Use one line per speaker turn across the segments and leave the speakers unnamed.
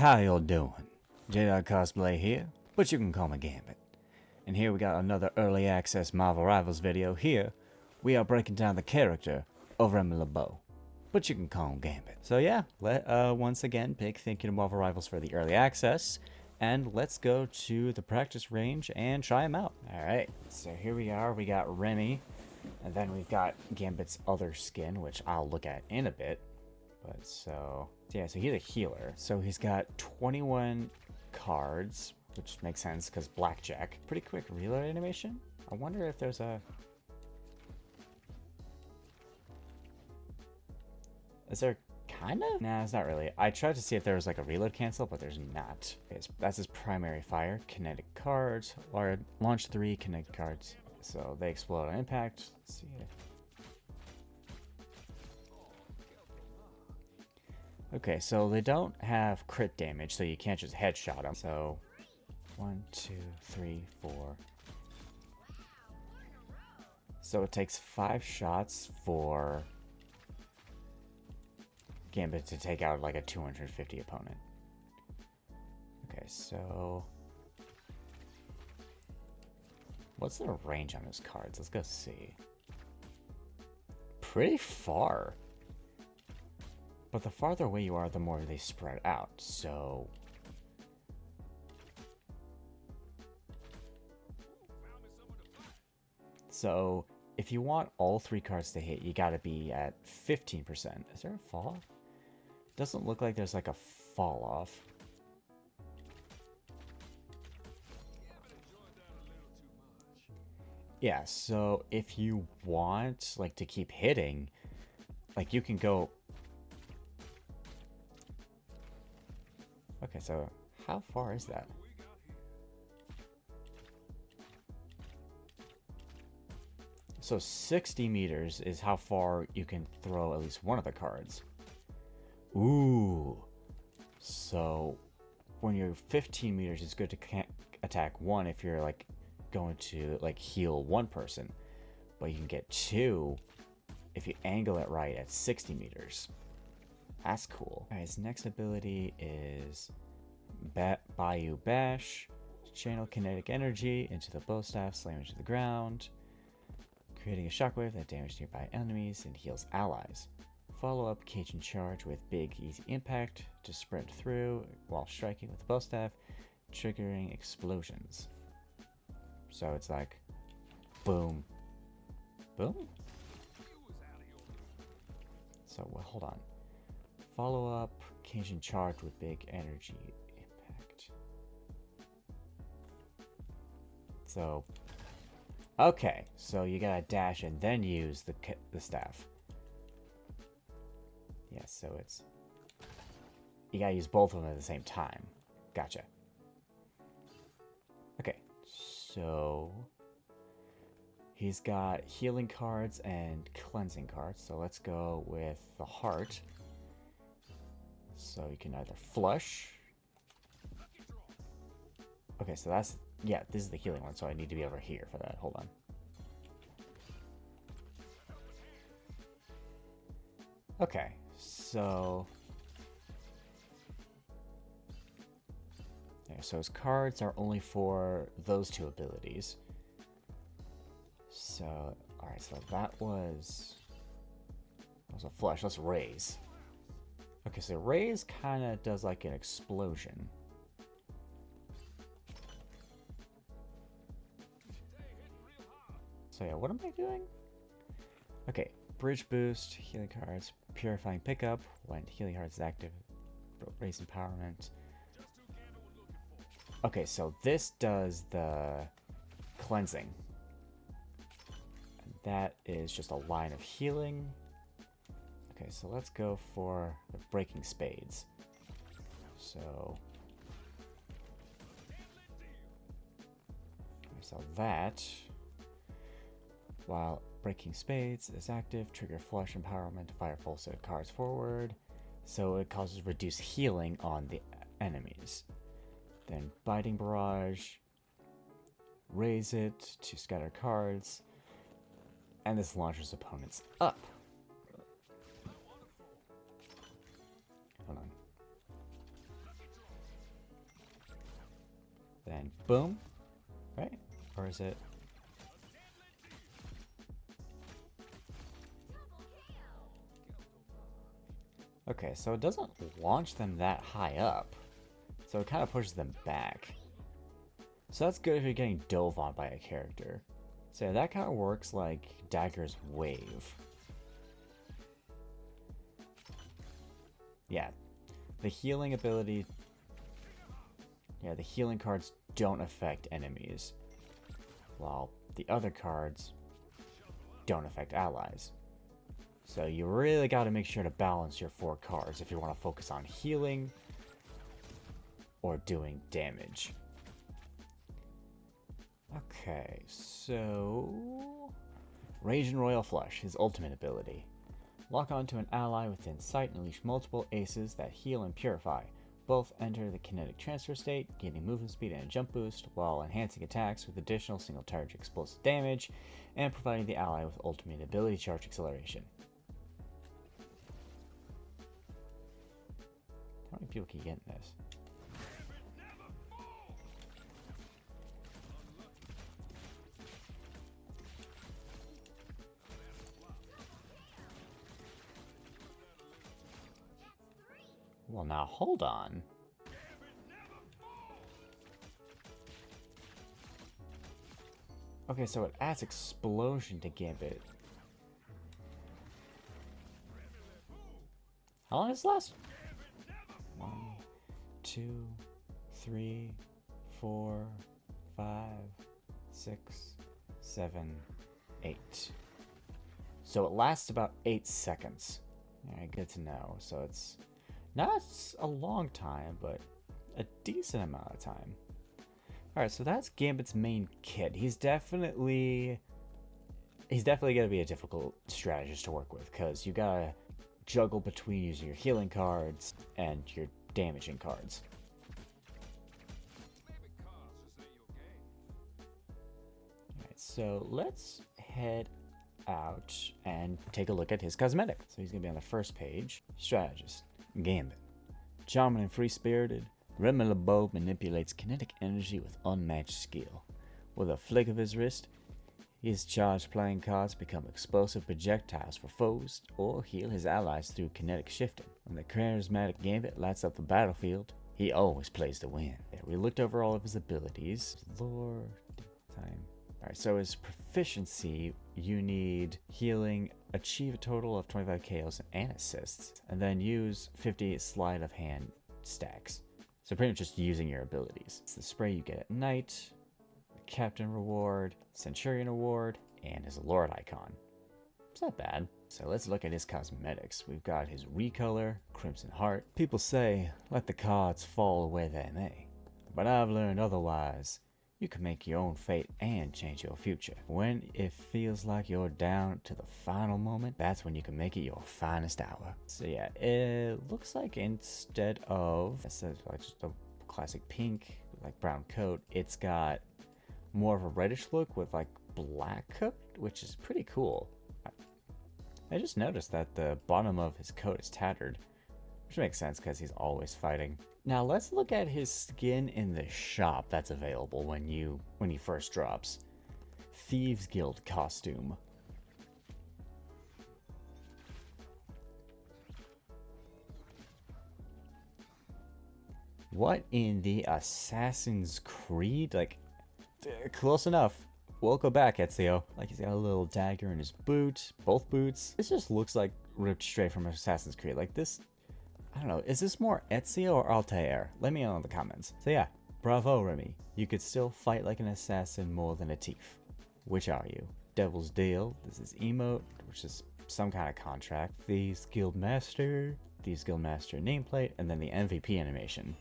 How y'all doing? Jedi Cosplay here, but you can call me Gambit. And here we got another early access Marvel Rivals video. Here, we are breaking down the character of Remy LeBeau, but you can call him Gambit. So yeah, once again, big thank you to Marvel Rivals for the early access, and let's go to the practice range and try him out. Alright, so here we are, we got Remy, and then we've got Gambit's other skin, which I'll look at in a bit. But so he's a healer. So he's got 21 cards, which makes sense because blackjack. Pretty quick reload animation. I wonder if there's a... Is there kind of? Nah, it's not really. I tried to see if there was like a reload cancel, but there's not. Okay, so that's his primary fire. Kinetic cards, or launch 3 kinetic cards. So they explode on impact. Let's see if... Okay, so they don't have crit damage, so you can't just headshot them. So, 1, 2, 3, 4. So it takes 5 shots for Gambit to take out like a 250 opponent. Okay, so... What's the range on his cards? Let's go see. Pretty far. But the farther away you are, the more they spread out, so... So, if you want all 3 cards to hit, you gotta be at 15%. Is there a fall? Doesn't look like there's like a fall off. Yeah, so if you want, like, to keep hitting, like, you can go... Okay, so how far is that? So 60 meters is how far you can throw at least one of the cards. Ooh. So when you're 15 meters, it's good to attack 1 if you're like going to like heal 1 person. But you can get 2 if you angle it right at 60 meters. That's cool. Alright, his next ability is Bayou Bash. Channel kinetic energy into the bow staff, slam into the ground, creating a shockwave that damages nearby enemies and heals allies. Follow up Cajun Charge with big easy impact to spread through while striking with the bow staff, triggering explosions. So it's like boom, boom. So well, hold on. Follow up Cajun Charge with big energy impact. So, okay, so you gotta dash and then use the staff. Yeah, so it's... You gotta use both of them at the same time. Gotcha. Okay, so... He's got healing cards and cleansing cards, so let's go with the heart. So you can either flush. Okay, so that's... Yeah, this is the healing one, so I need to be over here for that. Hold on. Okay, so... Yeah, so his cards are only for those 2 abilities. So, alright, so that was a flush. Let's raise. Okay, so raise kind of does like an explosion. So yeah, what am I doing? Okay, bridge boost, healing cards, purifying pickup, when healing cards is active, raise empowerment. Okay, so this does the cleansing. And that is just a line of healing. Okay, so let's go for the breaking spades. So that, while breaking spades is active, trigger flush empowerment to fire full set of cards forward. So it causes reduced healing on the enemies. Then biting barrage, raise it to scatter cards, and this launches opponents up. Hold on. then boom, right? Or is it? Okay, so it doesn't launch them that high up. So it kind of pushes them back. So that's good if you're getting dove on by a character. So yeah, that kind of works like Dagger's Wave. Yeah, the healing ability... Yeah, the healing cards don't affect enemies, while the other cards don't affect allies. So you really got to make sure to balance your 4 cards if you want to focus on healing or doing damage. Okay, so... Rage and Royal Flush, his ultimate ability. Lock onto an ally within sight and unleash multiple aces that heal and purify. Both enter the kinetic transfer state, gaining movement speed and a jump boost, while enhancing attacks with additional single target explosive damage, and providing the ally with ultimate ability charge acceleration. How many people keep getting this? Well, now hold on. Okay, so it adds explosion to Gambit. How long does this last? 1, 2, 3, 4, 5, 6, 7, 8. So it lasts about 8 seconds. Alright, good to know. So it's not a long time, but a decent amount of time. Alright, so that's Gambit's main kit. He's definitely going to be a difficult strategist to work with, because you gotta juggle between using your healing cards and your damaging cards. Alright, so let's head out and take a look at his cosmetic. So he's going to be on the first page. Strategist. Gambit. Charming and free-spirited, Remy LeBeau manipulates kinetic energy with unmatched skill. With a flick of his wrist, his charged playing cards become explosive projectiles for foes or heal his allies through kinetic shifting. When the charismatic Gambit lights up the battlefield, he always plays to win. Yeah, we looked over all of his abilities. Lore, time. Alright, so his proficiency, you need healing, achieve a total of 25 KOs and assists, and then use 50 sleight of hand stacks. So pretty much just using your abilities. It's the spray you get at night, the Captain Reward, Centurion Award, and his Lord icon. It's not bad. So let's look at his cosmetics. We've got his recolor, Crimson Heart. People say, let the cards fall where they may. But I've learned otherwise. You can make your own fate and change your future. When it feels like you're down to the final moment, that's when you can make it your finest hour. So yeah, it looks like instead of, it says like just a classic pink, like brown coat, it's got more of a reddish look with like black coat, which is pretty cool. I just noticed that the bottom of his coat is tattered, which makes sense because he's always fighting. Now let's look at his skin in the shop that's available when he first drops. Thieves Guild costume. What in the Assassin's Creed? Like, close enough. We'll go back, Ezio. Like, he's got a little dagger in his boot, both boots. This just looks like ripped straight from Assassin's Creed. Like this, I don't know, is this more Ezio or Altair? Let me know in the comments. So yeah, bravo Remy. You could still fight like an assassin more than a thief. Which are you? Devil's Deal, this is emote, which is some kind of contract. Thieves Guild Master, Thieves Guild Master nameplate, and then the MVP animation.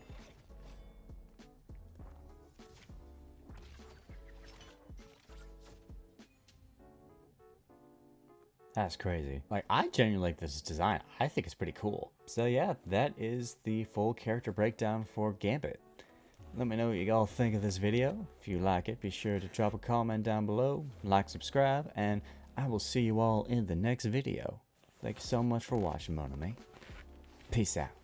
That's crazy. Like, I genuinely like this design. I think it's pretty cool. So yeah, that is the full character breakdown for Gambit. Let me know what you all think of this video. If you like it, be sure to drop a comment down below, like, subscribe, and I will see you all in the next video. Thank you so much for watching, mon ami. Peace out.